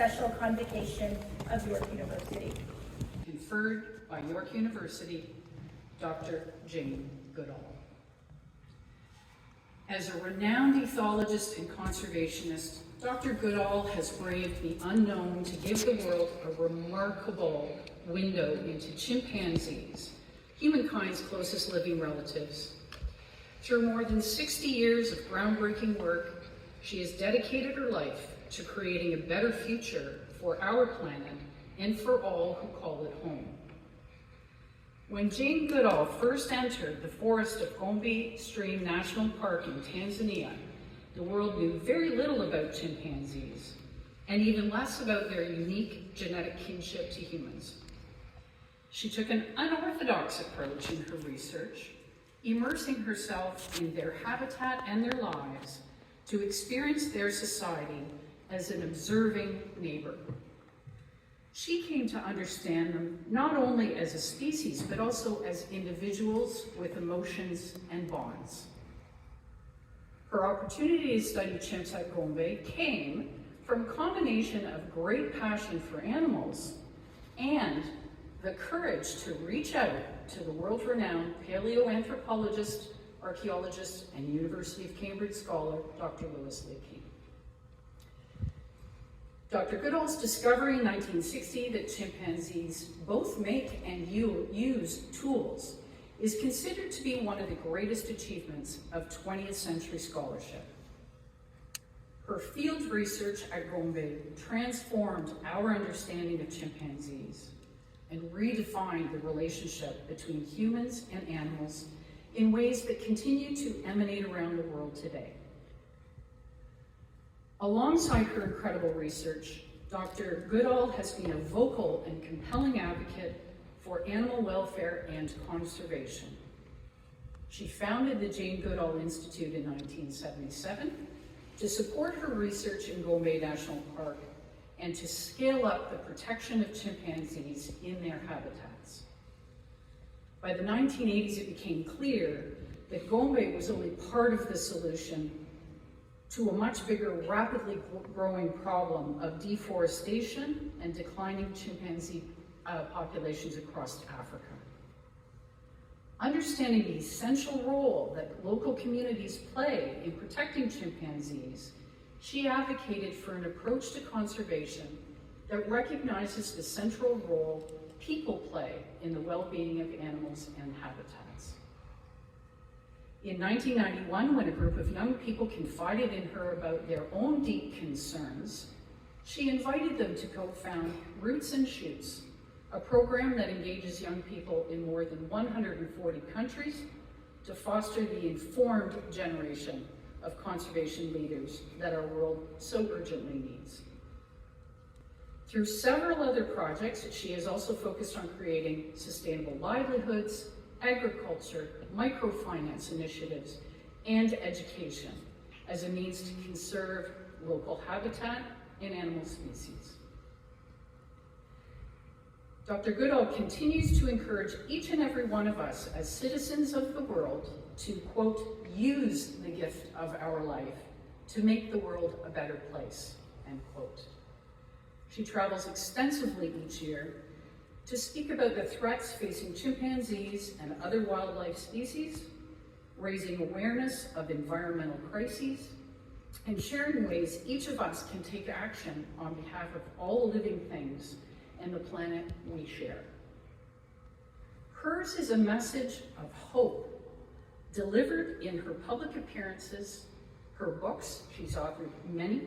Special Convocation of York University. Conferred by York University, Dr. Jane Goodall. As a renowned ethologist and conservationist, Dr. Goodall has braved the unknown to give the world a remarkable window into chimpanzees, humankind's closest living relatives. Through more than 60 years of groundbreaking work, she has dedicated her life to creating a better future for our planet and for all who call it home. When Jane Goodall first entered the forest of Gombe Stream National Park in Tanzania, the world knew very little about chimpanzees, and even less about their unique genetic kinship to humans. She took an unorthodox approach in her research, immersing herself in their habitat and their lives to experience their society as an observing neighbor. She came to understand them not only as a species, but also as individuals with emotions and bonds. Her opportunity to study chimps at Gombe came from a combination of great passion for animals and the courage to reach out to the world-renowned paleoanthropologist, archaeologist, and University of Cambridge scholar, Dr. Louis Leakey. Dr. Goodall's discovery in 1960 that chimpanzees both make and use tools is considered to be one of the greatest achievements of 20th century scholarship. Her field research at Gombe transformed our understanding of chimpanzees and redefined the relationship between humans and animals in ways that continue to emanate around the world today. Alongside her incredible research, Dr. Goodall has been a vocal and compelling advocate for animal welfare and conservation. She founded the Jane Goodall Institute in 1977 to support her research in Gombe National Park and to scale up the protection of chimpanzees in their habitats. By the 1980s, it became clear that Gombe was only part of the solution to a much bigger, rapidly growing problem of deforestation and declining chimpanzee populations across Africa. Understanding the essential role that local communities play in protecting chimpanzees, she advocated for an approach to conservation that recognizes the central role people play in the well-being of animals and habitats. In 1991, when a group of young people confided in her about their own deep concerns, she invited them to co-found Roots and Shoots, a program that engages young people in more than 140 countries to foster the informed generation of conservation leaders that our world so urgently needs. Through several other projects, she has also focused on creating sustainable livelihoods, agriculture, microfinance initiatives, and education as a means to conserve local habitat and animal species. Dr. Goodall continues to encourage each and every one of us as citizens of the world to, quote, use the gift of our life to make the world a better place, end quote. She travels extensively each year to speak about the threats facing chimpanzees and other wildlife species, raising awareness of environmental crises, and sharing ways each of us can take action on behalf of all living things and the planet we share. Hers is a message of hope, delivered in her public appearances, her books, she's authored many,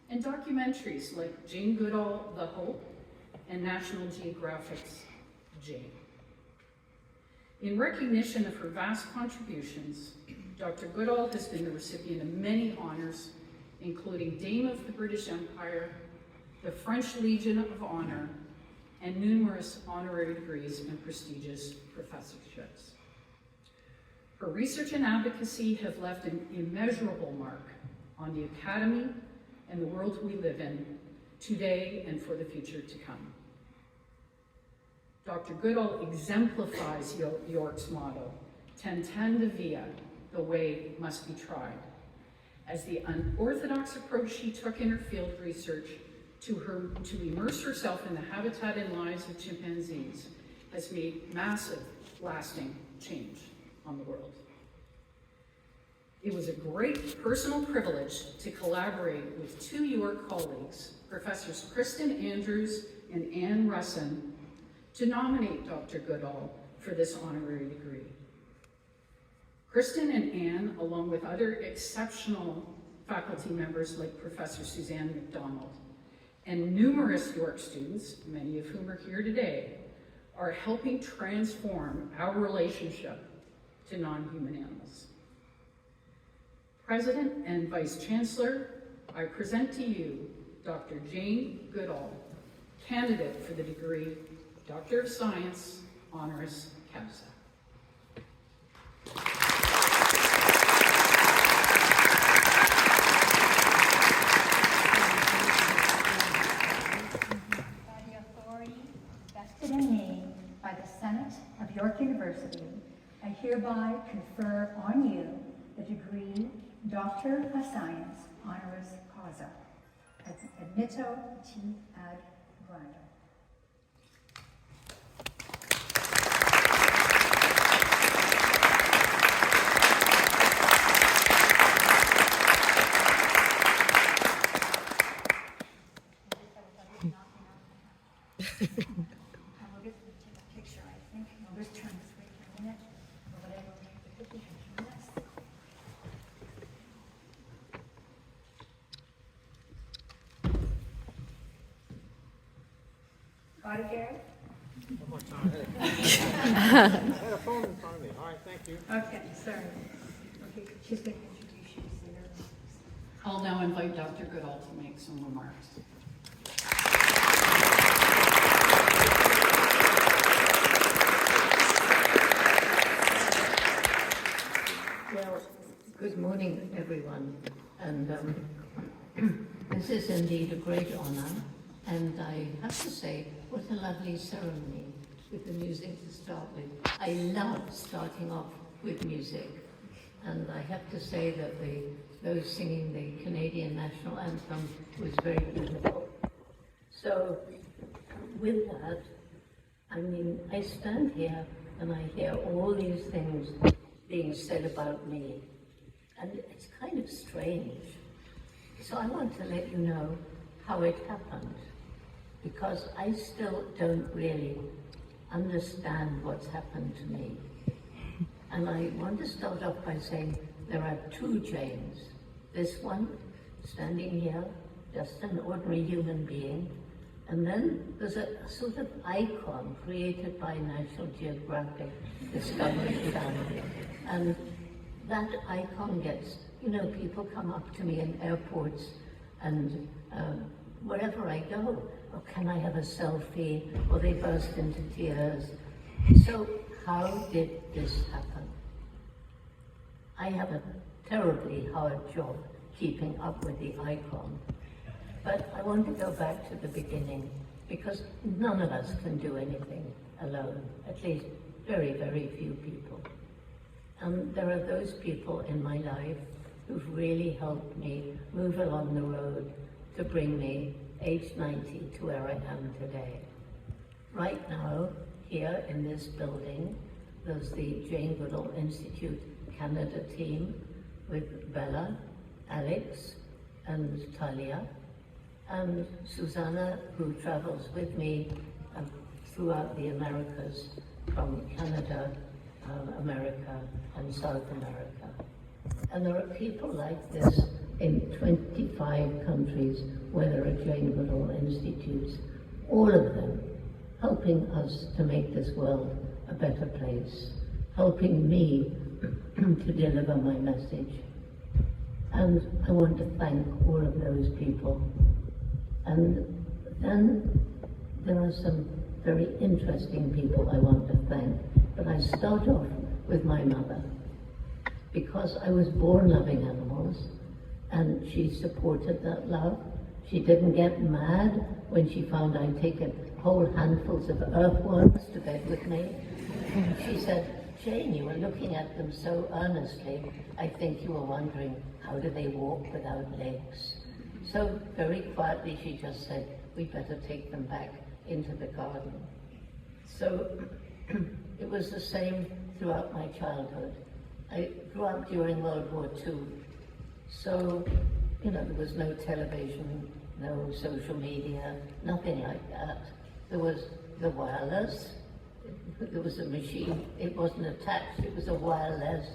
and documentaries like Jane Goodall, The Hope, and National Geographic's Jane. In recognition of her vast contributions, Dr. Goodall has been the recipient of many honors, including Dame of the British Empire, the French Legion of Honor, and numerous honorary degrees and prestigious professorships. Her research and advocacy have left an immeasurable mark on the Academy and the world we live in today and for the future to come. Dr. Goodall exemplifies York's motto, Tentenda via, the way must be tried, as the unorthodox approach she took in her field research to immerse herself in the habitat and lives of chimpanzees has made massive, lasting change on the world. It was a great personal privilege to collaborate with two York colleagues, Professors Kristen Andrews and Anne Russin, to nominate Dr. Goodall for this honorary degree. Kristen and Anne, along with other exceptional faculty members like Professor Suzanne McDonald, and numerous York students, many of whom are here today, are helping transform our relationship to non-human animals. President and Vice Chancellor, I present to you Dr. Jane Goodall, candidate for the degree Doctor of Science, honoris causa. By the authority vested in me by the Senate of York University, I hereby confer on you the degree Doctor of Science, honoris causa. Admitto te ad grandum. We'll just take a picture, I think. We'll just turn this way for a minute, or whatever. We'll take a picture from this. Got it, Gary? One more time. I had a phone in front of me. All right, thank you. Okay, sorry. Okay, she's going to introduce you, Sarah. I'll now invite Dr. Goodall to make some remarks. Well, good morning, everyone. And this is indeed a great honor. And I have to say, what a lovely ceremony with the music to start with. I love starting off with music. And I have to say that those singing the Canadian National Anthem was very beautiful. So with that, I mean, I stand here and I hear all these things being said about me. And it's kind of strange. So I want to let you know how it happened, because I still don't really understand what's happened to me. And I want to start off by saying there are two Janes. This one, standing here, just an ordinary human being. And then there's a sort of icon created by National Geographic Discovery Channel. And that icon gets, people come up to me in airports and wherever I go, or can I have a selfie? Or they burst into tears. So how did this happen? I have a terribly hard job keeping up with the icon. But I want to go back to the beginning, because none of us can do anything alone, at least very, very few people. And there are those people in my life who've really helped me move along the road to bring me, age 90, to where I am today. Right now, here in this building, there's the Jane Goodall Institute Canada team with Bella, Alex, and Talia, and Susanna, who travels with me throughout the Americas, from Canada, America, and South America. And there are people like this in 25 countries where there are Jane Goodall Institutes, all of them helping us to make this world a better place, helping me to deliver my message. And I want to thank all of those people. And then there are some very interesting people I want to thank. But I start off with my mother, because I was born loving animals, and she supported that love. She didn't get mad when she found I'd taken whole handfuls of earthworms to bed with me. Jane, you were looking at them so earnestly, I think you were wondering, how do they walk without legs? So very quietly she just said, we'd better take them back into the garden. So it was the same throughout my childhood. I grew up during World War II. So, there was no television, no social media, nothing like that. There was the wireless. There was a machine. It wasn't attached. It was a wireless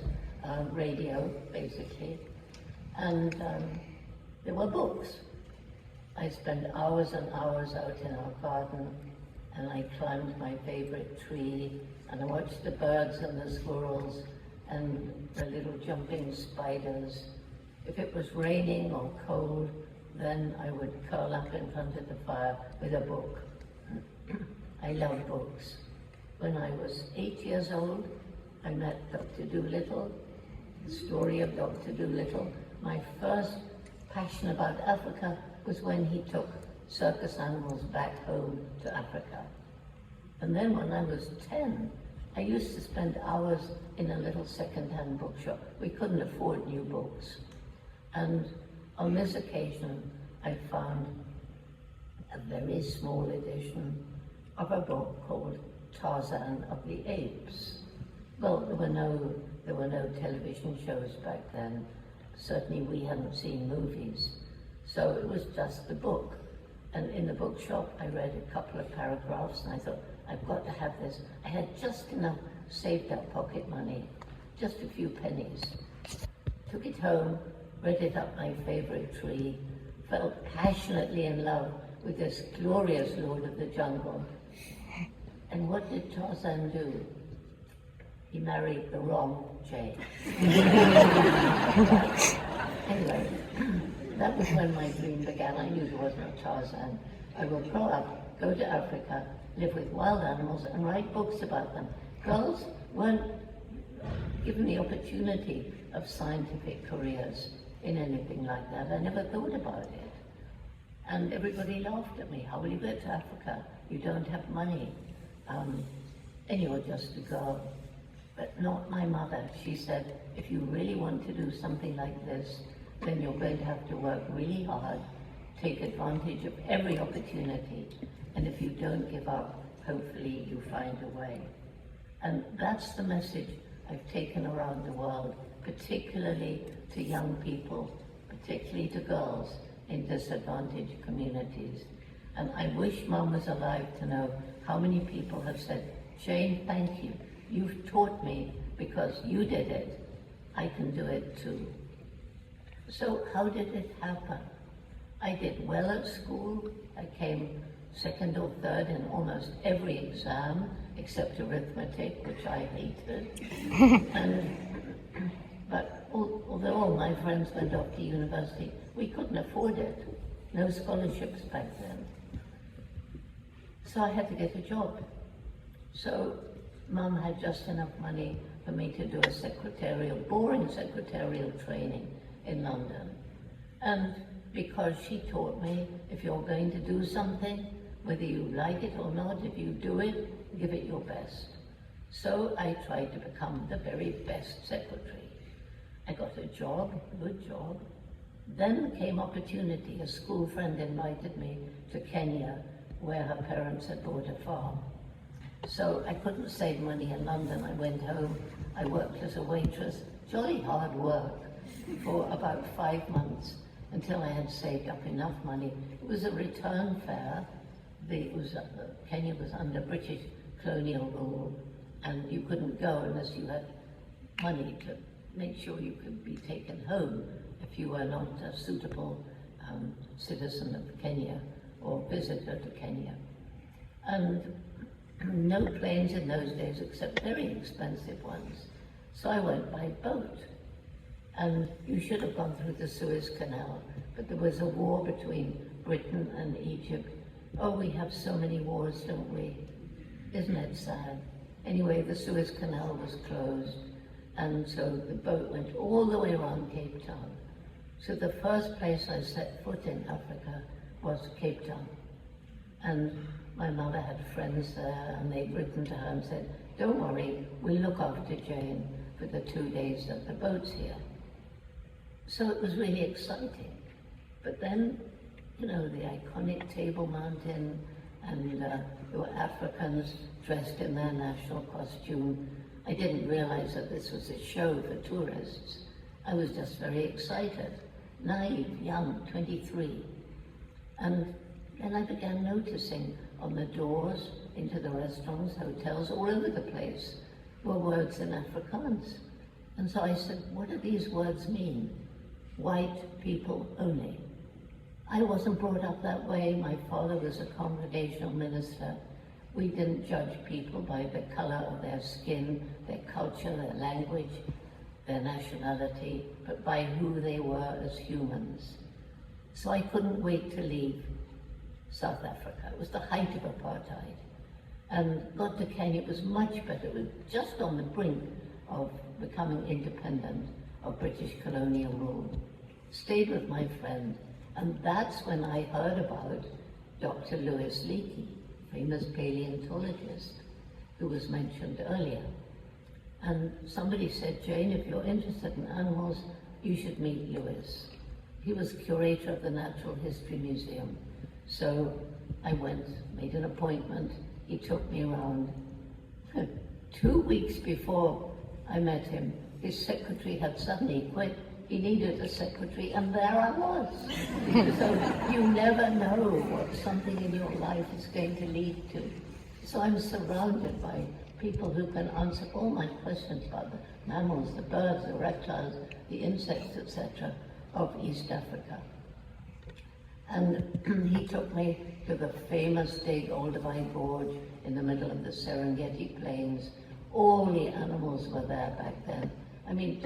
radio, basically. And there were books. I spent hours and hours out in our garden, and I climbed my favorite tree, and I watched the birds and the squirrels and the little jumping spiders. If it was raining or cold, then I would curl up in front of the fire with a book. I love books. When I was 8 years old, I met Dr. Dolittle, the story of Dr. Dolittle. My first passion about Africa was when he took circus animals back home to Africa. And then when I was 10, I used to spend hours in a little second-hand bookshop. We couldn't afford new books. And on this occasion, I found a very small edition of a book called Tarzan of the Apes. Well, there were no television shows back then. Certainly we hadn't seen movies. So it was just the book. And in the bookshop, I read a couple of paragraphs and I thought, I've got to have this. I had just enough saved up pocket money, just a few pennies. Took it home, read it up my favorite tree, felt passionately in love with this glorious Lord of the Jungle. And what did Tarzan do? He married the wrong Jane. Anyway, that was when my dream began. I knew there was no Tarzan. I would grow up, go to Africa, live with wild animals, and write books about them. Girls weren't given the opportunity of scientific careers in anything like that. I never thought about it. And everybody laughed at me. How will you get to Africa? You don't have money. And you're just a girl. But not my mother. She said, if you really want to do something like this, then you're going to have to work really hard, take advantage of every opportunity, and if you don't give up, hopefully you find a way. And that's the message I've taken around the world, particularly to young people, particularly to girls in disadvantaged communities. And I wish Mum was alive to know how many people have said, Jane, thank you. You've taught me because you did it. I can do it too. So how did it happen? I did well at school. I came second or third in almost every exam except arithmetic, which I hated. But although all my friends went off to university, we couldn't afford it. No scholarships back then. So I had to get a job. So Mum had just enough money for me to do a boring secretarial training in London. And because she taught me, if you're going to do something, whether you like it or not, if you do it, give it your best. So I tried to become the very best secretary. I got a job, a good job. Then came opportunity. A school friend invited me to Kenya, where her parents had bought a farm. So I couldn't save money in London. I went home. I worked as a waitress, jolly hard work, for about 5 months until I had saved up enough money. It was a return fare. Kenya was under British colonial rule, and you couldn't go unless you had money to make sure you could be taken home if you were not a suitable citizen of Kenya or visitor to Kenya. And no planes in those days except very expensive ones. So I went by boat. And you should have gone through the Suez Canal, but there was a war between Britain and Egypt. Oh, we have so many wars, don't we? Isn't it sad? Anyway, the Suez Canal was closed, and so the boat went all the way around Cape Town. So the first place I set foot in Africa was Cape Town. And my mother had friends there, and they'd written to her and said, "Don't worry, we'll look after Jane for the 2 days that the boat's here." So it was really exciting. But then, you know, the iconic Table Mountain, and there were Africans dressed in their national costume. I didn't realize that this was a show for tourists. I was just very excited, naive, young, 23. And then I began noticing on the doors into the restaurants, hotels, all over the place, were words in Afrikaans. And so I said, what do these words mean? White people only. I wasn't brought up that way. My father was a congregational minister. We didn't judge people by the color of their skin, their culture, their language, their nationality, but by who they were as humans. So I couldn't wait to leave South Africa. It was the height of apartheid. And got to Kenya, it was much better. It was just on the brink of becoming independent of British colonial rule. Stayed with my friend, and that's when I heard about Dr. Louis Leakey, famous paleontologist, who was mentioned earlier. And somebody said, Jane, if you're interested in animals, you should meet Louis. He was curator of the Natural History Museum. So I went, made an appointment. He took me around. 2 weeks before I met him, his secretary had suddenly quit. He needed a secretary, and there I was. So you never know what something in your life is going to lead to. So I'm surrounded by people who can answer all my questions about the mammals, the birds, the reptiles, the insects, etc. of East Africa. And he took me to the famous Dig Olduvai Gorge in the middle of the Serengeti Plains. All the animals were there back then. I mean,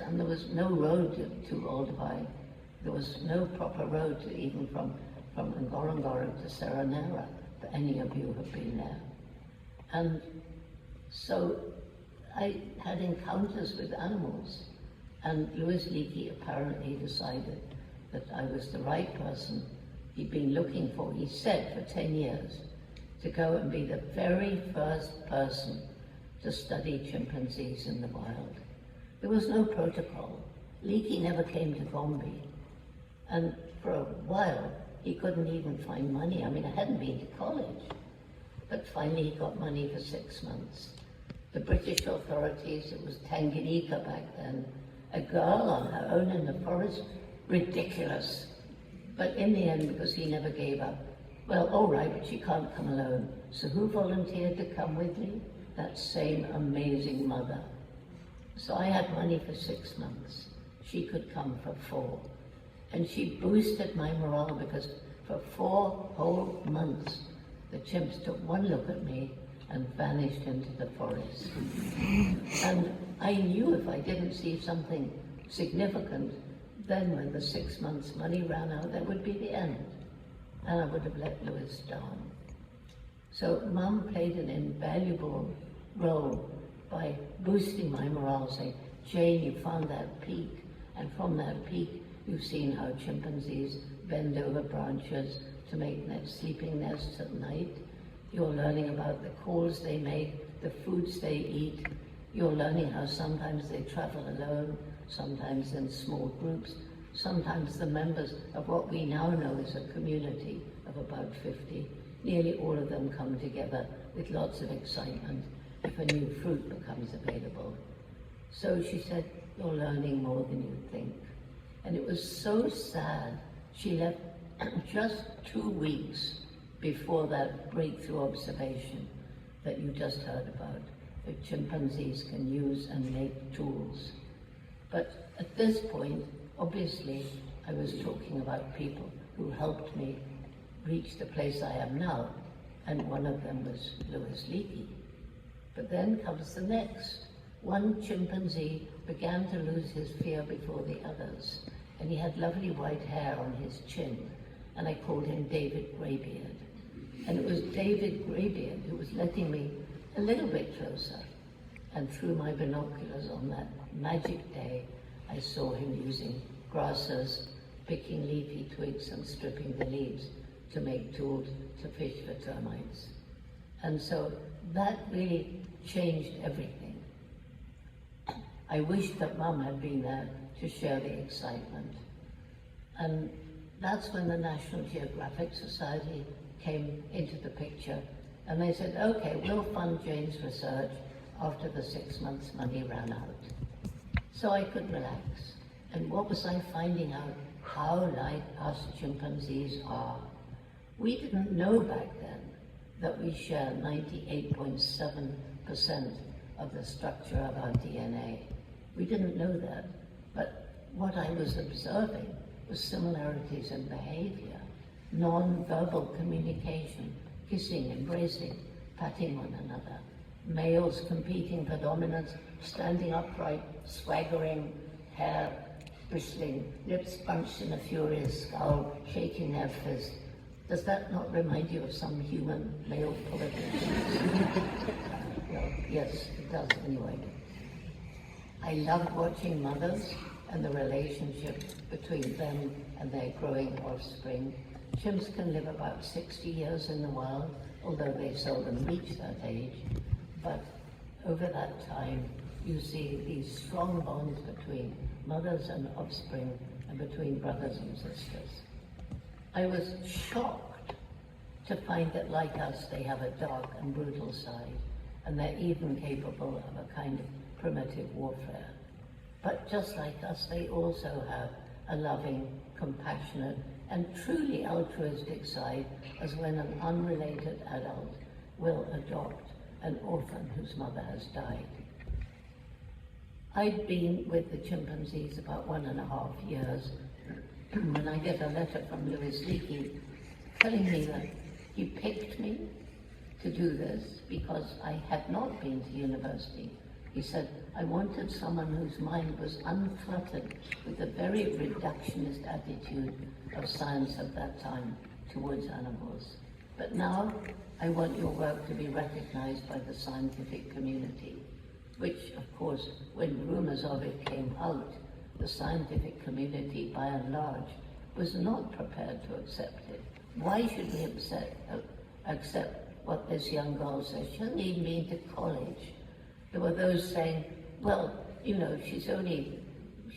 and there was no road to Olduvai. There was no proper road to even from Ngorongoro to Serenera, for any of you who have been there. And so I had encounters with animals, and Louis Leakey apparently decided that I was the right person he'd been looking for, he said, for 10 years, to go and be the very first person to study chimpanzees in the wild. There was no protocol. Leakey never came to Gombe. And for a while, he couldn't even find money. I mean, I hadn't been to college. But finally, he got money for 6 months. The British authorities, it was Tanganyika back then, a girl on her own in the forest, ridiculous. But in the end, because he never gave up, well, all right, but she can't come alone. So who volunteered to come with me? That same amazing mother. So I had money for 6 months. She could come for 4. And she boosted my morale because for 4 whole months, the chimps took one look at me and vanished into the forest. And I knew if I didn't see something significant, then when the 6 months money ran out, that would be the end. And I would have let Louis down. So Mum played an invaluable role by boosting my morale, saying, Jane, you found that peak, and from that peak, you've seen how chimpanzees bend over branches to make sleeping nests at night. You're learning about the calls they make, the foods they eat. You're learning how sometimes they travel alone, sometimes in small groups, sometimes the members of what we now know as a community of about 50. Nearly all of them come together with lots of excitement if a new fruit becomes available. So she said, you're learning more than you think. And it was so sad. She left just 2 weeks before that breakthrough observation that you just heard about, that chimpanzees can use and make tools. But at this point, obviously, I was talking about people who helped me reach the place I am now, and one of them was Louis Leakey. But then comes the next. One chimpanzee began to lose his fear before the others, and he had lovely white hair on his chin, and I called him David Greybeard. And it was David Greybeard who was letting me a little bit closer, and through my binoculars on that magic day, I saw him using grasses, picking leafy twigs and stripping the leaves to make tools to fish for termites. And so that really changed everything. I wish that Mum had been there to share the excitement. And that's when the National Geographic Society came into the picture. And they said, okay, we'll fund Jane's research after the 6 months money ran out. So I could relax. And what was I finding out? How like us chimpanzees are. We didn't know back then that we share 98.7% of the structure of our DNA. We didn't know that. But what I was observing was similarities in behavior, non-verbal communication, kissing, embracing, patting one another, males competing for dominance, standing upright, swaggering, hair bristling, lips bunched in a furious scowl, shaking their fist. Does that not remind you of some human male politicians? Well, yes, it does anyway. I love watching mothers and the relationship between them and their growing offspring. Chimps can live about 60 years in the wild, although they seldom reach that age. But over that time, you see these strong bonds between mothers and offspring and between brothers and sisters. I was shocked to find that like us, they have a dark and brutal side, and they're even capable of a kind of primitive warfare. But just like us, they also have a loving, compassionate, and truly altruistic side, as when an unrelated adult will adopt an orphan whose mother has died. I'd been with the chimpanzees about 1.5 years when I get a letter from Louis Leakey telling me that he picked me to do this because I had not been to university. He said, I wanted someone whose mind was uncluttered with the very reductionist attitude of science at that time towards animals. But now I want your work to be recognized by the scientific community, which, of course, when rumors of it came out, the scientific community, by and large, was not prepared to accept it. Why should we accept what this young girl says? She hasn't even been to college. There were those saying, well, you know,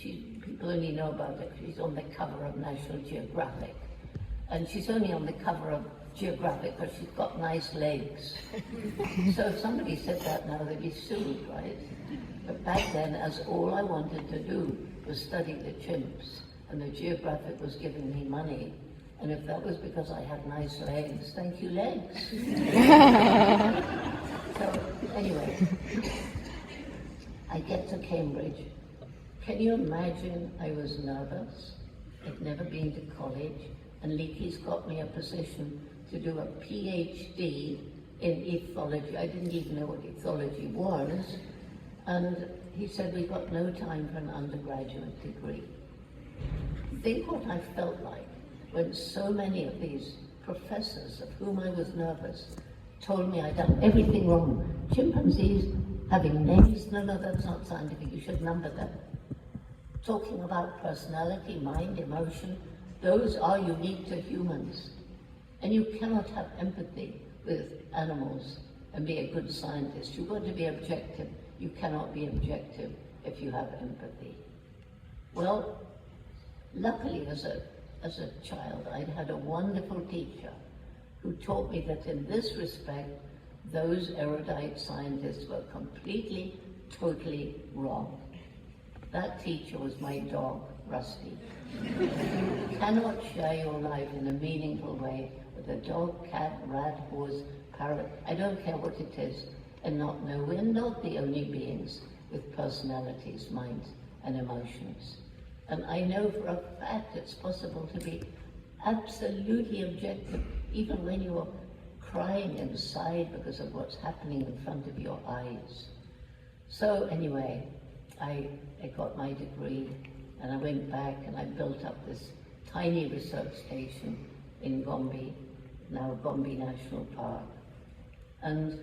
people only know about it, she's on the cover of National Geographic. And she's only on the cover of Geographic because she's got nice legs. So if somebody said that now, they'd be sued, right? But back then, as all I wanted to do was study the chimps, and the Geographic was giving me money, and if that was because I had nice legs, thank you, legs. So anyway, I get to Cambridge. Can you imagine I was nervous? I'd never been to college, and Leakey's got me a position to do a PhD in ethology. I didn't even know what ethology was. And he said, we've got no time for an undergraduate degree. Think what I felt like when so many of these professors of whom I was nervous told me I'd done everything wrong. Chimpanzees having names, no, that's not scientific, you should number them. Talking about personality, mind, emotion, those are unique to humans. And you cannot have empathy with animals and be a good scientist. You've got to be objective. You cannot be objective if you have empathy. Well, luckily as a child, I'd had a wonderful teacher who taught me that in this respect, those erudite scientists were completely, totally wrong. That teacher was my dog, Rusty. You cannot share your life in a meaningful way with a dog, cat, rat, horse, parrot, I don't care what it is, and not know we're not the only beings with personalities, minds, and emotions. And I know for a fact it's possible to be absolutely objective, even when you're crying inside because of what's happening in front of your eyes. So anyway, I got my degree, and I went back and I built up this tiny research station in Gombe, now Gombe National Park. And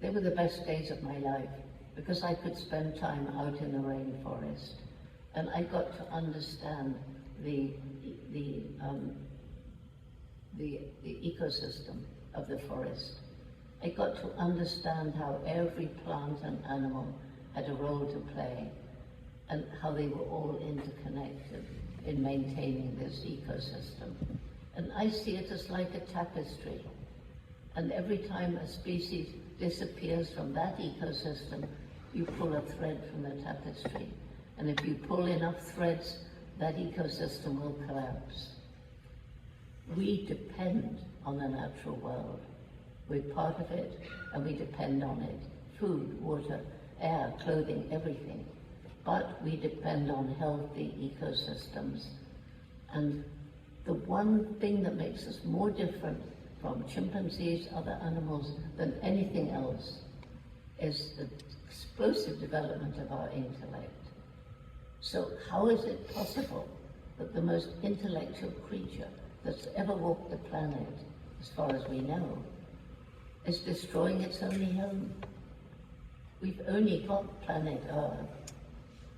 they were the best days of my life because I could spend time out in the rainforest, and I got to understand the the ecosystem of the forest. I got to understand how every plant and animal had a role to play and how they were all interconnected in maintaining this ecosystem. And I see it as like a tapestry. And every time a species disappears from that ecosystem, you pull a thread from the tapestry. And if you pull enough threads, that ecosystem will collapse. We depend on the natural world. We're part of it, and we depend on it. Food, water, air, clothing, everything. But we depend on healthy ecosystems. And the one thing that makes us more different from chimpanzees, other animals, than anything else is the explosive development of our intellect. So how is it possible that the most intellectual creature that's ever walked the planet, as far as we know, is destroying its only home? We've only got planet Earth.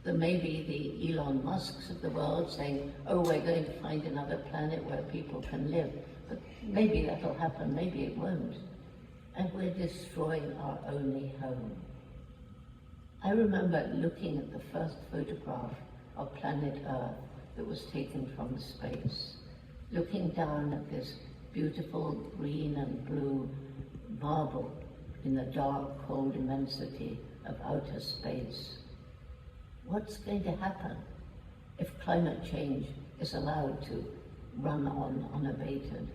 There may be the Elon Musks of the world saying, oh, we're going to find another planet where people can live. But maybe that'll happen, maybe it won't. And we're destroying our only home. I remember looking at the first photograph of planet Earth that was taken from space, looking down at this beautiful green and blue marble in the dark, cold immensity of outer space. What's going to happen if climate change is allowed to run on unabated?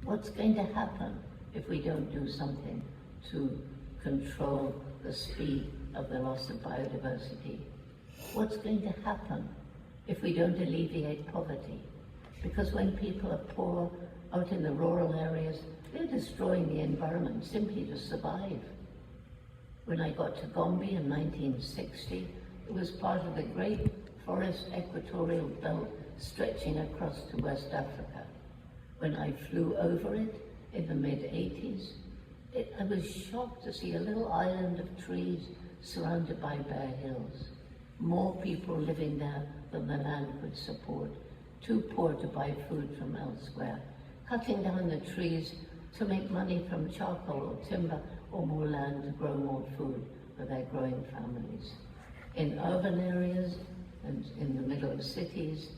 What's going to happen if we don't do something to control the speed of the loss of biodiversity? What's going to happen if we don't alleviate poverty? Because when people are poor out in the rural areas, they're destroying the environment simply to survive. When I got to Gombe in 1960, it was part of the great forest equatorial belt stretching across to West Africa. When I flew over it in the mid-80s, I was shocked to see a little island of trees surrounded by bare hills. More people living there than the land could support, too poor to buy food from elsewhere, cutting down the trees to make money from charcoal or timber or more land to grow more food for their growing families. In urban areas and in the middle of cities,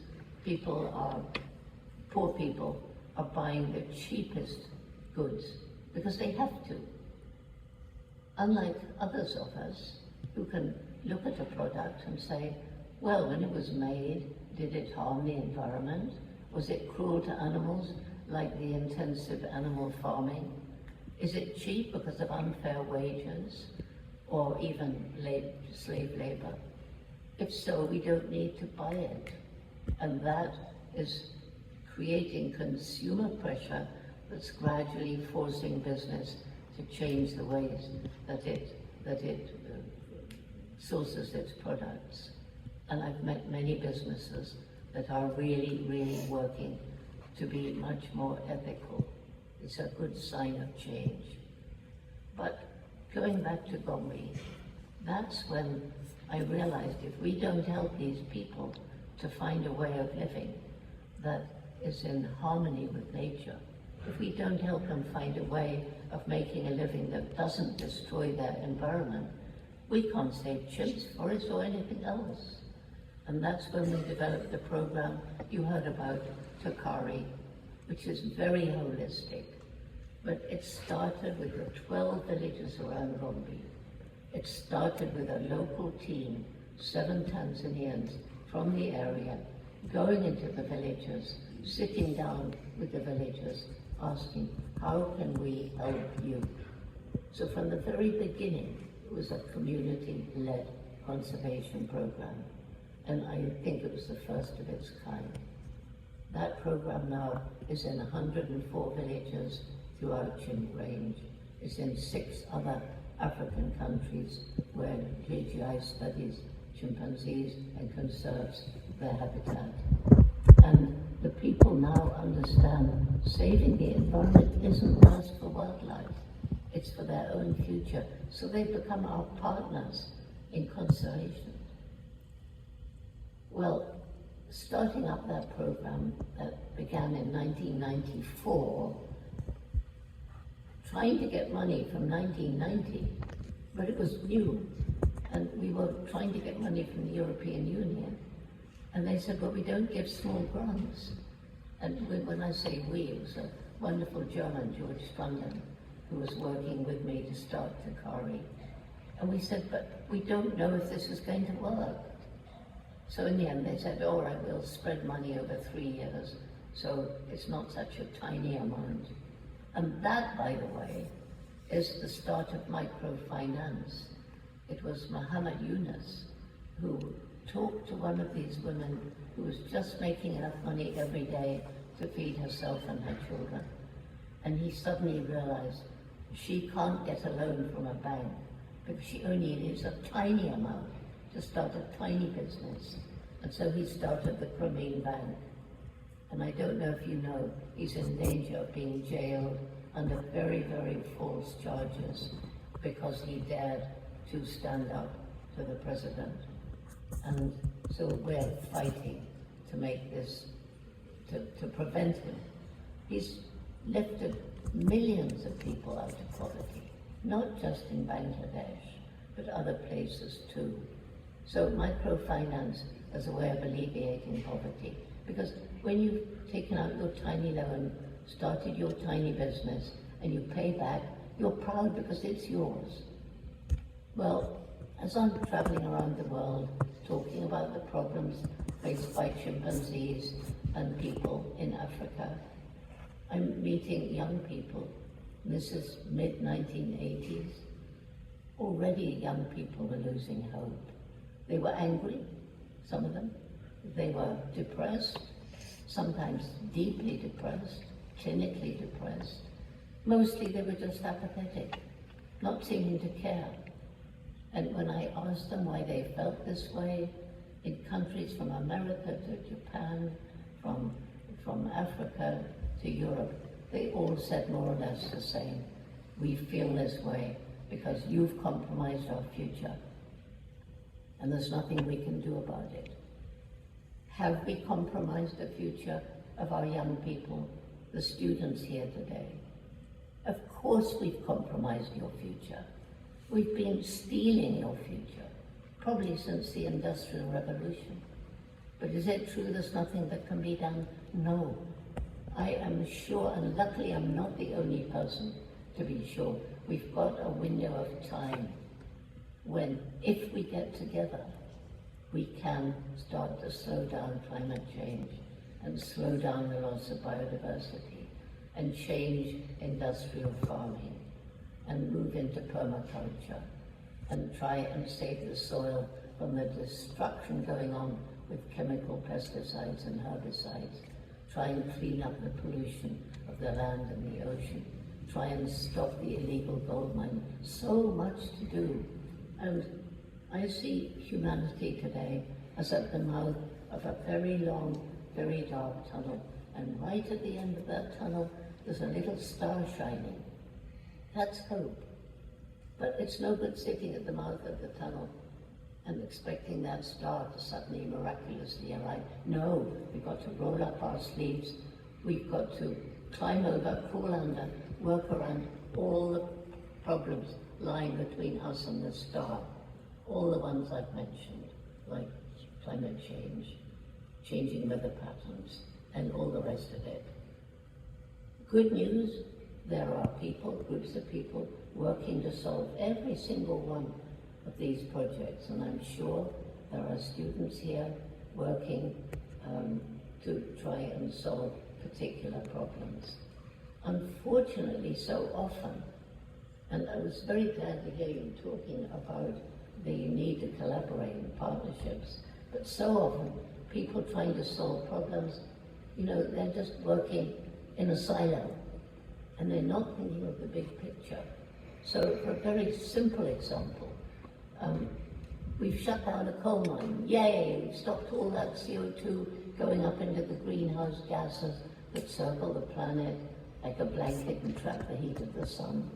poor people are buying the cheapest goods because they have to. Unlike others of us who can look at a product and say, well, when it was made, did it harm the environment? Was it cruel to animals like the intensive animal farming? Is it cheap because of unfair wages or even slave labor? If so, we don't need to buy it. And that is creating consumer pressure that's gradually forcing business to change the ways that it sources its products. And I've met many businesses that are really, really working to be much more ethical. It's a good sign of change. But going back to Gombe, that's when I realized if we don't help these people to find a way of living that is in harmony with nature, if we don't help them find a way of making a living that doesn't destroy their environment, we can't save chimps, forests, or anything else. And that's when we developed the program you heard about, Takari, which is very holistic. But it started with the 12 villages around Gombe. It started with a local team, 7 Tanzanians from the area, going into the villages, sitting down with the villagers, asking, how can we help you? So from the very beginning, it was a community-led conservation program. And I think it was the first of its kind. That program now is in 104 villages throughout Chimp Range. It's in 6 other African countries where JGI studies chimpanzees and conserves their habitat. And the people now understand saving the environment isn't just for wildlife, it's for their own future. So they become our partners in conservation. Well, starting up that program that began in 1994, trying to get money from 1990, but it was new, and we were trying to get money from the European Union, and they said, but we don't give small grants. And when I say we, it was a wonderful German, George Stundon, who was working with me to start Takari. And we said, but we don't know if this is going to work. So in the end they said, all right, we'll spread money over 3 years, so it's not such a tiny amount. And that, by the way, is the start of microfinance. It was Muhammad Yunus who talked to one of these women who was just making enough money every day to feed herself and her children. And he suddenly realized she can't get a loan from a bank because she only needs a tiny amount to start a tiny business. And so he started the Crimean Bank. And I don't know if you know, he's in danger of being jailed under very, very false charges because he dared to stand up to the president. And so we're fighting to make this, to prevent him. He's lifted millions of people out of poverty, not just in Bangladesh, but other places too. So microfinance as a way of alleviating poverty. Because when you've taken out your tiny loan, started your tiny business, and you pay back, you're proud because it's yours. Well, as I'm traveling around the world, talking about the problems faced by chimpanzees and people in Africa, I'm meeting young people. This is mid-1980s. Already young people were losing hope. They were angry, some of them. They were depressed, sometimes deeply depressed, clinically depressed. Mostly they were just apathetic, not seeming to care. And when I asked them why they felt this way, in countries from America to Japan, from Africa to Europe, they all said more or less the same. We feel this way because you've compromised our future, and there's nothing we can do about it. Have we compromised the future of our young people, the students here today? Of course we've compromised your future. We've been stealing your future, probably since the Industrial Revolution. But is it true there's nothing that can be done? No. I am sure, and luckily I'm not the only person to be sure, we've got a window of time when, if we get together, we can start to slow down climate change and slow down the loss of biodiversity and change industrial farming and move into permaculture and try and save the soil from the destruction going on with chemical pesticides and herbicides, try and clean up the pollution of the land and the ocean, try and stop the illegal gold mining. So much to do. And I see humanity today as at the mouth of a very long, very dark tunnel. And right at the end of that tunnel, there's a little star shining. That's hope. But it's no good sitting at the mouth of the tunnel and expecting that star to suddenly miraculously arrive. No, we've got to roll up our sleeves. We've got to climb over, crawl under, work around all the problems lying between us and the star. All the ones I've mentioned, like climate change, changing weather patterns, and all the rest of it. Good news, there are people, groups of people, working to solve every single one of these projects, and I'm sure there are students here working to try and solve particular problems. Unfortunately, so often, and I was very glad to hear you talking about the need to collaborate in partnerships, but so often people trying to solve problems, they're just working in a silo, and they're not thinking of the big picture. So for a very simple example, we've shut down a coal mine. Yay, we've stopped all that CO2 going up into the greenhouse gases that circle the planet like a blanket and trap the heat of the sun.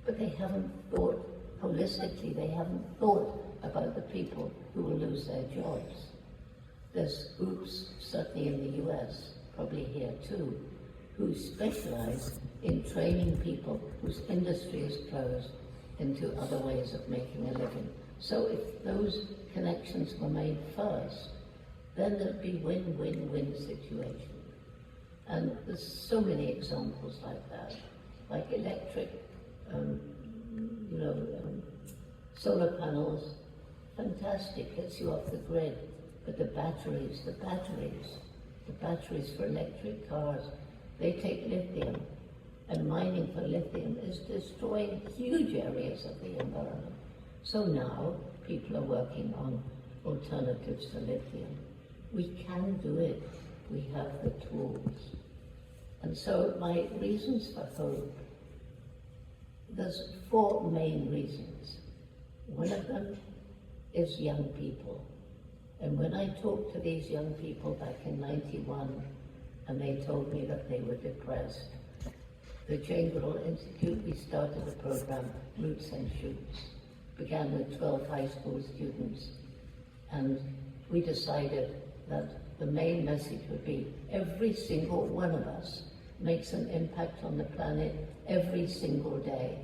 But they haven't thought holistically, they haven't thought about the people who will lose their jobs. There's groups, certainly in the US, probably here too, who specialize in training people whose industry is closed into other ways of making a living. So if those connections were made first, then there'd be win-win-win situation. And there's so many examples like that, like electric, solar panels, fantastic, gets you off the grid. But the batteries for electric cars, they take lithium, and mining for lithium is destroying huge areas of the environment. So now people are working on alternatives to lithium. We can do it. We have the tools. And so my reasons for hope, there's 4 main reasons. One of them is young people. And when I talked to these young people back in '91, and they told me that they were depressed, the Jane Goodall Institute, we started a program, Roots and Shoots, began with 12 high school students. And we decided that the main message would be every single one of us makes an impact on the planet every single day.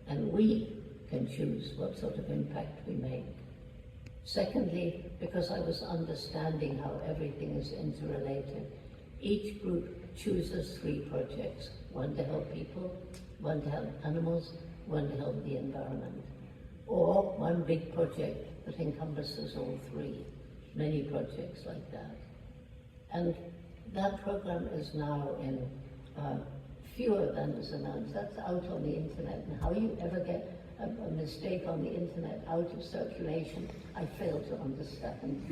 And we can choose what sort of impact we make. Secondly, because I was understanding how everything is interrelated, each group chooses 3 projects, one to help people, one to help animals, one to help the environment, or one big project that encompasses all 3, many projects like that. And that program is now in fewer than is announced. That's out on the internet, and how you ever get a mistake on the internet out of circulation, I fail to understand,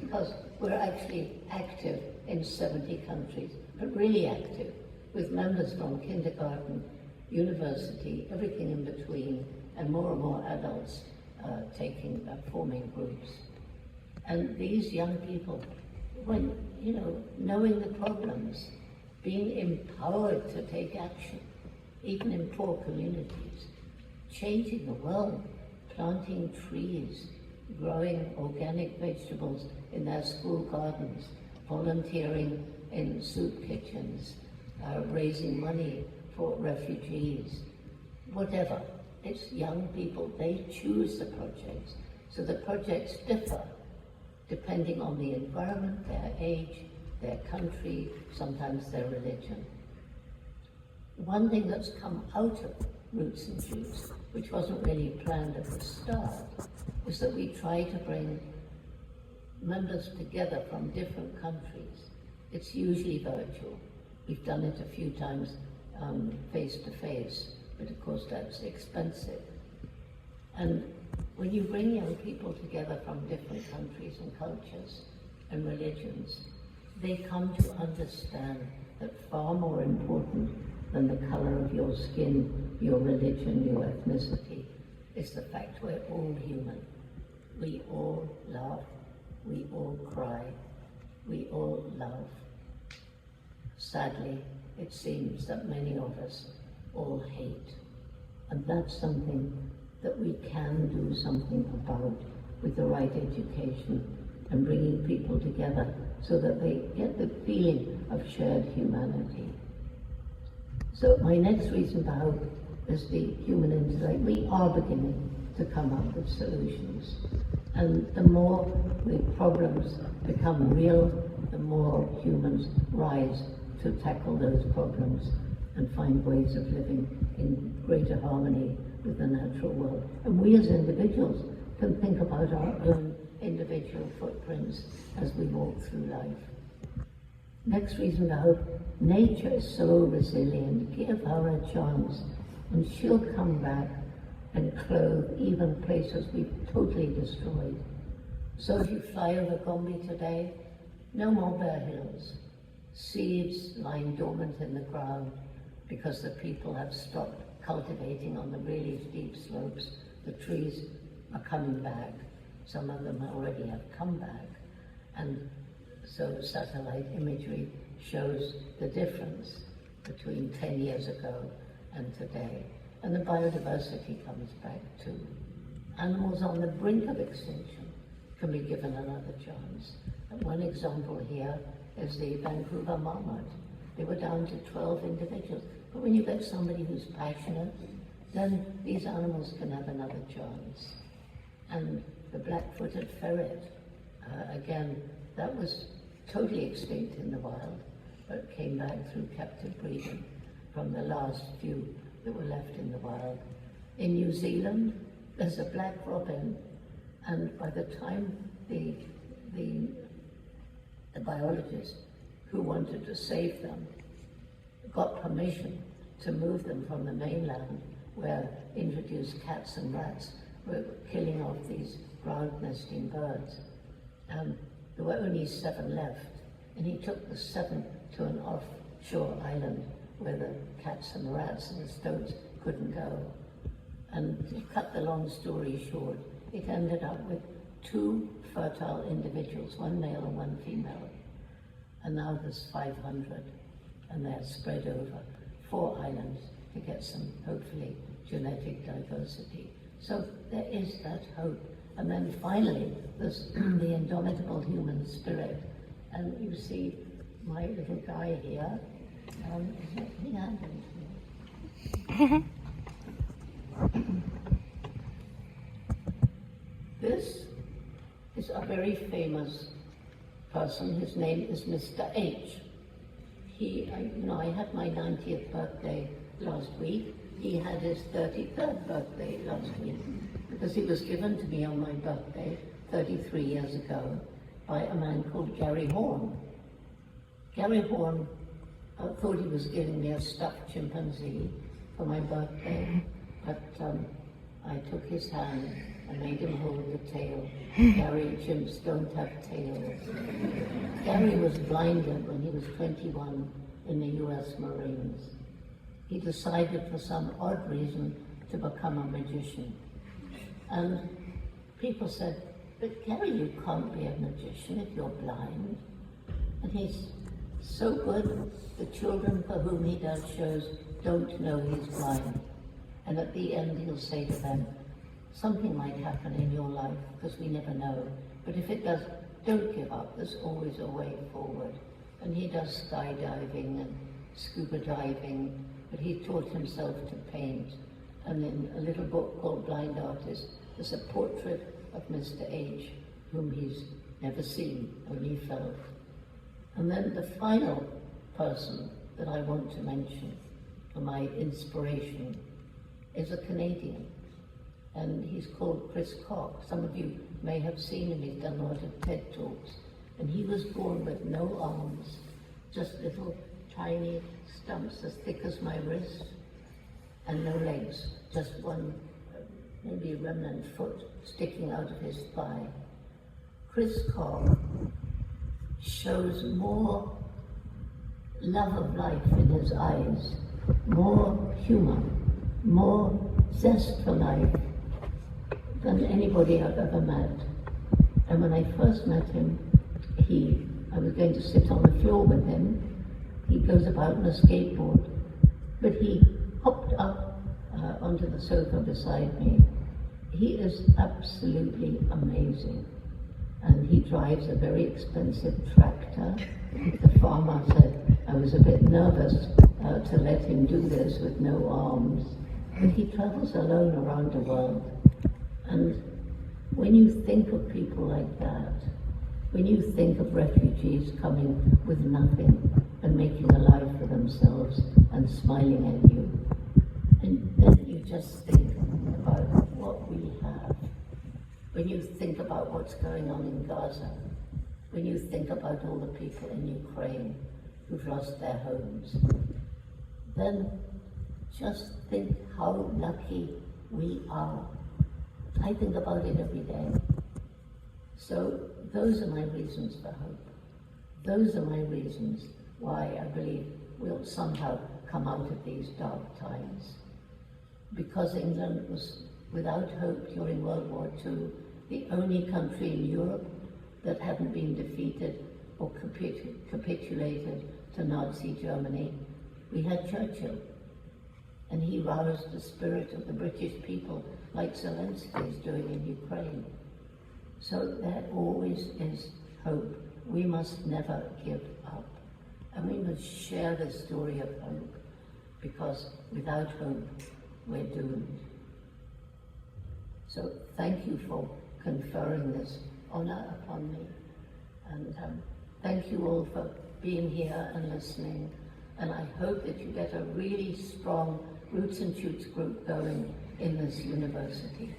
because we're actually active in 70 countries, but really active, with members from kindergarten, university, everything in between, and more adults forming groups. And these young people, when, knowing the problems, being empowered to take action, even in poor communities, changing the world, planting trees, growing organic vegetables in their school gardens, volunteering in soup kitchens, raising money for refugees, whatever. It's young people, they choose the projects. So the projects differ depending on the environment, their age, their country, sometimes their religion. One thing that's come out of Roots and Shoots, which wasn't really planned at the start, is that we try to bring members together from different countries. It's usually virtual. We've done it a few times face to face, but of course that's expensive. And when you bring young people together from different countries and cultures and religions, they come to understand that far more important than the color of your skin, your religion, your ethnicity, is the fact we're all human. We all laugh, we all cry, we all love. Sadly, it seems that many of us all hate. And that's something that we can do something about with the right education and bringing people together so that they get the feeling of shared humanity. So my next reason for hope is the human intellect. We are beginning to come up with solutions. And the more the problems become real, the more humans rise to tackle those problems and find ways of living in greater harmony with the natural world. And we as individuals can think about our own individual footprints as we walk through life. Next reason to hope, nature is so resilient. Give her a chance and she'll come back and clothe even places we've totally destroyed. So if you fly over Gombe today, no more bare hills. Seeds lying dormant in the ground because the people have stopped cultivating on the really steep slopes. The trees are coming back. Some of them already have come back. And so satellite imagery shows the difference between 10 years ago and today. And the biodiversity comes back too. Animals on the brink of extinction can be given another chance. One example here is the Vancouver marmot. They were down to 12 individuals. But when you get somebody who's passionate, then these animals can have another chance. And the black-footed ferret, again, that was totally extinct in the wild, but came back through captive breeding from the last few that were left in the wild. In New Zealand, there's a black robin, and by the time the biologist who wanted to save them got permission to move them from the mainland, where introduced cats and rats were killing off these ground nesting birds. There were only 7 left, and he took the 7 to an offshore island where the cats and rats and the stoats couldn't go. And to cut the long story short, it ended up with 2 fertile individuals, 1 male and 1 female. And now there's 500, and they're spread over 4 islands to get some, hopefully, genetic diversity. So there is that hope. And then finally, there's the indomitable human spirit. And you see my little guy here. This is a very famous person. His name is Mr. H. I had my 90th birthday last week. He had his 33rd birthday last week because he was given to me on my birthday 33 years ago by a man called Gary Horn. Gary Horn thought he was giving me a stuffed chimpanzee for my birthday, but I took his hand and made him hold the tail. Gary, chimps don't have tails. Gary was blinded when he was 21 in the US Marines. He decided for some odd reason to become a magician. And people said, but Gary, you can't be a magician if you're blind. And he's so good, the children for whom he does shows don't know he's blind. And at the end he'll say to them, something might happen in your life, because we never know. But if it does, don't give up. There's always a way forward. And he does skydiving and scuba diving, but he taught himself to paint. And in a little book called Blind Artist, there's a portrait of Mr. H, whom he's never seen, only felt. And then the final person that I want to mention for my inspiration is a Canadian. And he's called Chris Cox. Some of you may have seen him. He's done a lot of TED Talks. And he was born with no arms, just little tiny stumps as thick as my wrist, and no legs, just one, maybe remnant foot sticking out of his thigh. Chris Cox shows more love of life in his eyes, more humor, more zest for life than anybody I've ever met. And when I first met him, I was going to sit on the floor with him. He goes about on a skateboard, but he hopped up onto the sofa beside me. He is absolutely amazing. And he drives a very expensive tractor. The farmer said I was a bit nervous to let him do this with no arms. But he travels alone around the world. And when you think of people like that, when you think of refugees coming with nothing and making a life for themselves and smiling at you, and then you just think about what we have. When you think about what's going on in Gaza, when you think about all the people in Ukraine who've lost their homes, then just think how lucky we are. I think about it every day. So those are my reasons for hope. Those are my reasons why I believe we'll somehow come out of these dark times. Because England was without hope during World War II, the only country in Europe that hadn't been defeated or capitulated to Nazi Germany. We had Churchill, and he roused the spirit of the British people like Zelensky is doing in Ukraine. So there always is hope we must never give up. And we must share the story of hope, because without hope, we're doomed. So thank you for conferring this honor upon me. And thank you all for being here and listening. And I hope that you get a really strong Roots and Shoots group going in this university.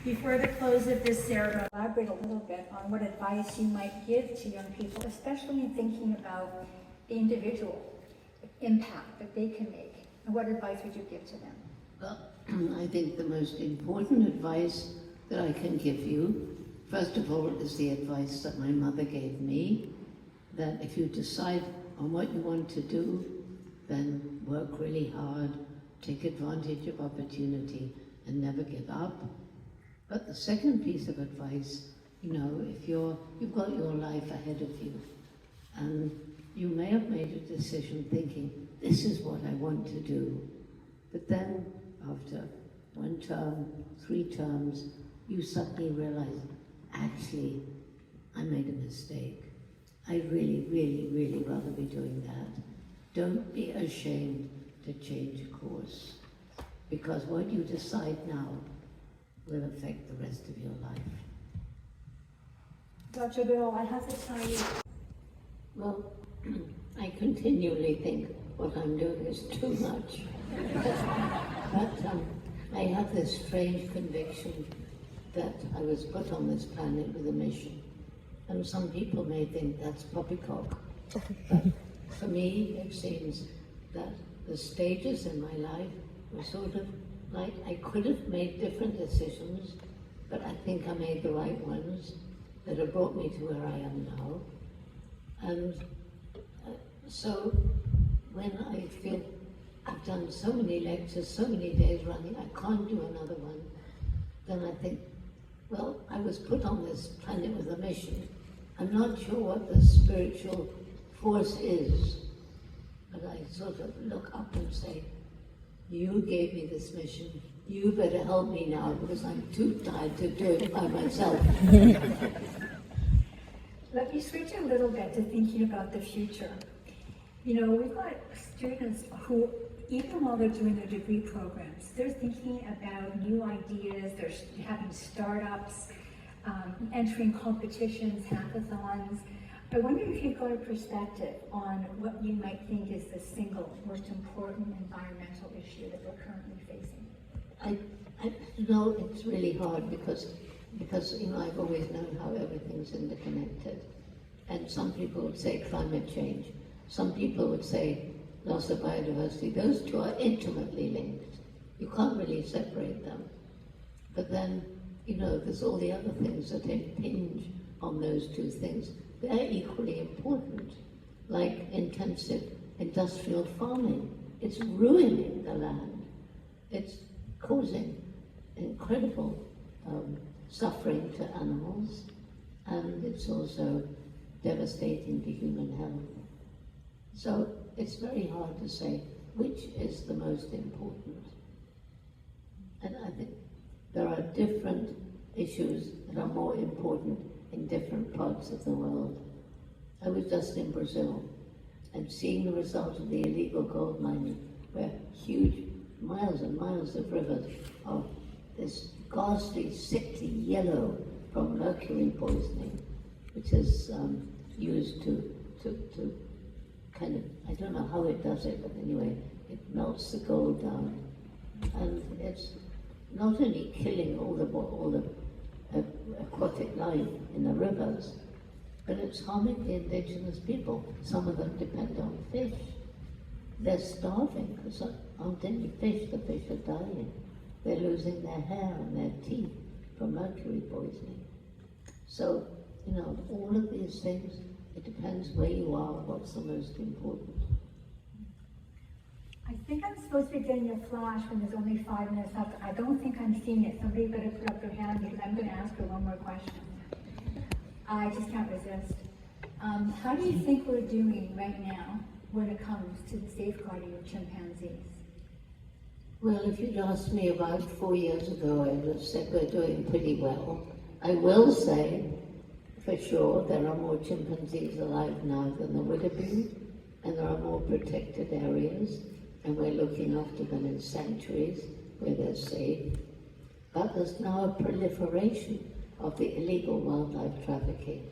Before the close of this ceremony, Elaborate a little bit on what advice you might give to young people, especially in thinking about the individual impact that they can make. And what advice would you give to them? Well, I think the most important advice that I can give you, first of all, is the advice that my mother gave me, that if you decide on what you want to do, then work really hard, take advantage of opportunity, and never give up. But the second piece of advice, if you've got your life ahead of you, and you may have made a decision thinking, this is what I want to do. But then after 1 term, 3 terms, you suddenly realize, actually, I made a mistake. I'd really, really, really rather be doing that. Don't be ashamed to change course, because what you decide now will affect the rest of your life. Dr. Goodall, I have to tell you, Well, I continually think what I'm doing is too much. But I have this strange conviction that I was put on this planet with a mission. And some people may think that's poppycock. But for me, it seems that the stages in my life were sort of like I could have made different decisions, but I think I made the right ones that have brought me to where I am now. And so when I feel I've done so many lectures, so many days running, I can't do another one, then I think, well, I was put on this planet with a mission. I'm not sure what the spiritual force is, but I sort of look up and say, you gave me this mission. You better help me now, because I'm too tired to do it by myself. let me switch a little bit to thinking about the future. We've got students who, even while they're doing their degree programs, they're thinking about new ideas, they're having startups, entering competitions, hackathons. I wonder if you've got a perspective on what you might think is the single most important environmental issue that we're currently facing. It's really hard because I've always known how everything's interconnected. And some people would say climate change. Some people would say loss of biodiversity. Those two are intimately linked. You can't really separate them. But then, there's all the other things that impinge on those two things. They're equally important, like intensive industrial farming. It's ruining the land. It's causing incredible suffering to animals, and it's also devastating to human health. So it's very hard to say which is the most important. And I think there are different issues that are more important in different parts of the world. I was just in Brazil and seeing the result of the illegal gold mining, where huge miles and miles of rivers are this ghastly, sickly yellow from mercury poisoning, which is used to kind of, I don't know how it does it, but anyway, it melts the gold down. And it's not only killing all the aquatic life in the rivers, but it's harming the indigenous people. Some of them depend on fish. They're starving because there aren't any fish. The fish are dying. They're losing their hair and their teeth from mercury poisoning. So, you know, all of these things, it depends where you are, what's the most important. I think I'm supposed to be getting a flash when there's only 5 minutes left. I don't think I'm seeing it. Somebody better put up their hand because I'm going to ask her one more question. I just can't resist. How do you think we're doing right now when it comes to the safeguarding of chimpanzees? Well, if you'd asked me about 4 years ago, I would have said we're doing pretty well. I will say, for sure, there are more chimpanzees alive now than there would have been, and there are more protected areas, and we're looking after them in sanctuaries where they're safe. But there's now a proliferation of the illegal wildlife trafficking,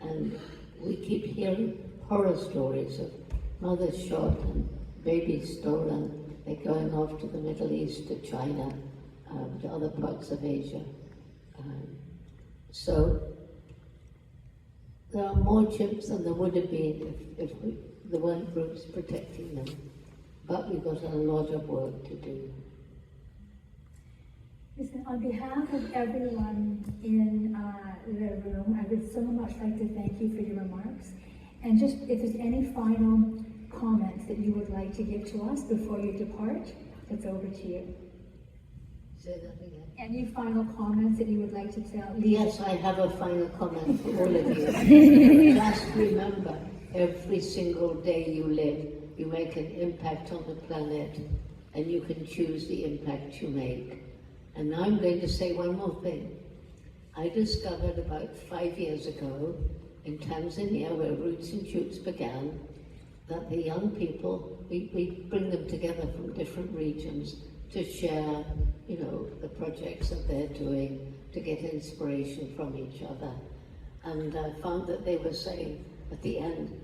and we keep hearing horror stories of mothers shot and babies stolen. They're going off to the Middle East, to China, to other parts of Asia. So there are more chimps than there would have been if there weren't groups protecting them. But we've got a lot of work to do. Listen, on behalf of everyone in the room, I would so much like to thank you for your remarks. And just if there's any final comments that you would like to give to us before you depart, it's over to you. Say that again. Any final comments that you would like to tell? Yes, I have a final comment for all of you. Just remember, every single day you live, you make an impact on the planet, and you can choose the impact you make. And now I'm going to say one more thing. I discovered about 5 years ago in Tanzania, where Roots and Shoots began, that the young people, we bring them together from different regions to share, you know, the projects that they're doing, to get inspiration from each other. And I found that they were saying at the end,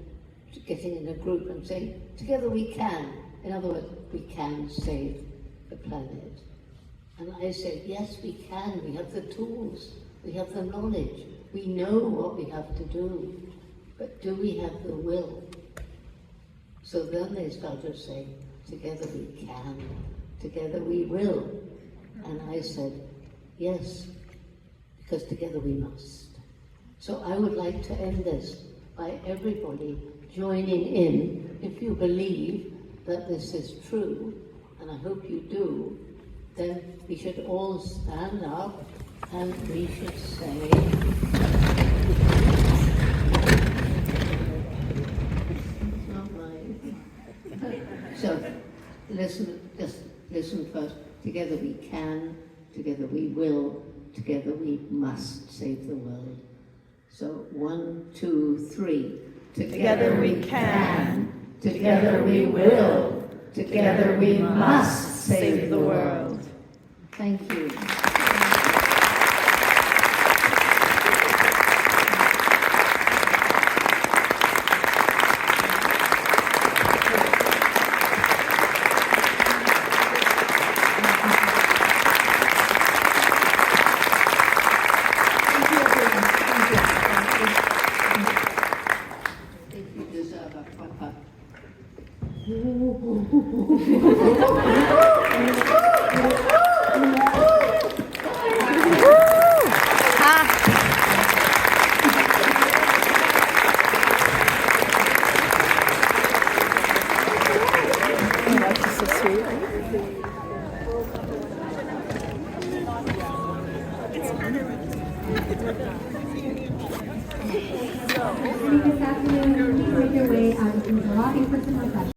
getting in a group and saying, together we can. In other words, we can save the planet. And I said, yes, we can. We have the tools. We have the knowledge. We know what we have to do. But do we have the will? So then they started saying, together we can. Together we will. And I said, yes, because together we must. So I would like to end this by everybody joining in, if you believe that this is true, and I hope you do, then we should all stand up and we should say, it's not mine. So listen, just listen first. Together we can, together we will, together we must save the world. So 1, 2, 3. Together we can, together we will, together we must save the world. Thank you. This afternoon, make your way out of the lobby for some refreshments.